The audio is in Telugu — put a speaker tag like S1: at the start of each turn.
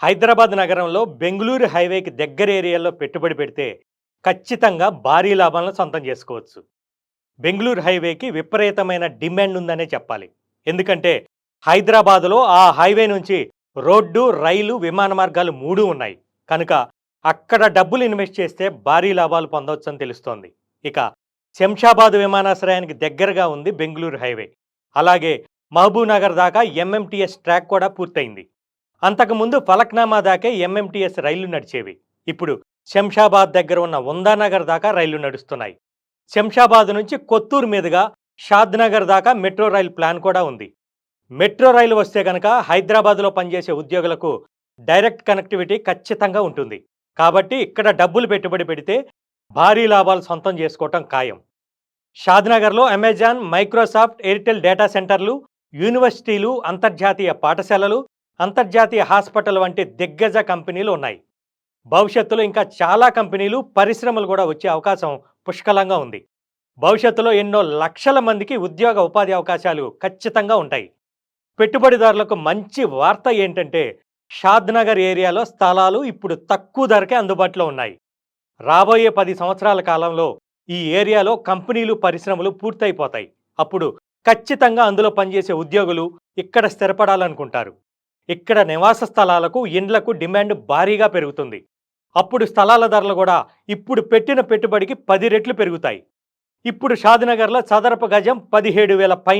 S1: హైదరాబాద్ నగరంలో బెంగుళూరు హైవేకి దగ్గర ఏరియాలో పెట్టుబడి పెడితే ఖచ్చితంగా భారీ లాభాలను సొంతం చేసుకోవచ్చు. బెంగుళూరు హైవేకి విపరీతమైన డిమాండ్ ఉందనే చెప్పాలి. ఎందుకంటే హైదరాబాదులో ఆ హైవే నుంచి రోడ్డు, రైలు, విమాన మార్గాలు మూడు ఉన్నాయి. కనుక అక్కడ డబ్బులు ఇన్వెస్ట్ చేస్తే భారీ లాభాలు పొందవచ్చని తెలుస్తోంది. ఇక శంషాబాద్ విమానాశ్రయానికి దగ్గరగా ఉంది బెంగుళూరు హైవే. అలాగే మహబూబ్ నగర్ దాకా ఎంఎంటీఎస్ ట్రాక్ కూడా పూర్తయింది. అంతకుముందు ఫలక్నామా దాకే ఎంఎంటీఎస్ రైళ్లు నడిచేవి. ఇప్పుడు శంషాబాద్ దగ్గర ఉన్న ఉందానగర్ దాకా రైళ్లు నడుస్తున్నాయి. శంషాబాద్ నుంచి కొత్తూరు మీదుగా షాద్నగర్ దాకా మెట్రో రైలు ప్లాన్ కూడా ఉంది. మెట్రో రైలు వస్తే కనుక హైదరాబాద్లో పనిచేసే ఉద్యోగులకు డైరెక్ట్ కనెక్టివిటీ ఖచ్చితంగా ఉంటుంది. కాబట్టి ఇక్కడ డబ్బులు పెట్టుబడి పెడితే భారీ లాభాలు సొంతం చేసుకోవటం ఖాయం. షాద్నగర్లో అమెజాన్, మైక్రోసాఫ్ట్, ఎయిర్టెల్ డేటా సెంటర్లు, యూనివర్సిటీలు, అంతర్జాతీయ పాఠశాలలు, అంతర్జాతీయ హాస్పిటల్ వంటి దిగ్గజ కంపెనీలు ఉన్నాయి. భవిష్యత్తులో ఇంకా చాలా కంపెనీలు, పరిశ్రమలు కూడా వచ్చే అవకాశం పుష్కలంగా ఉంది. భవిష్యత్తులో ఎన్నో లక్షల మందికి ఉద్యోగ ఉపాధి అవకాశాలు ఖచ్చితంగా ఉంటాయి. పెట్టుబడిదారులకు మంచి వార్త ఏంటంటే షాద్నగర్ ఏరియాలో స్థలాలు ఇప్పుడు తక్కువ ధరకే అందుబాటులో ఉన్నాయి. రాబోయే 10 సంవత్సరాల కాలంలో ఈ ఏరియాలో కంపెనీలు, పరిశ్రమలు పూర్తయిపోతాయి. అప్పుడు ఖచ్చితంగా అందులో పనిచేసే ఉద్యోగులు ఇక్కడ స్థిరపడాలనుకుంటారు. ఇక్కడ నివాస స్థలాలకు, ఇండ్లకు డిమాండ్ భారీగా పెరుగుతుంది. అప్పుడు స్థలాల ధరలు కూడా ఇప్పుడు పెట్టిన పెట్టుబడికి 10 రెట్లు పెరుగుతాయి. ఇప్పుడు షాద్నగర్లో చదరపు గజం 17,000 పైన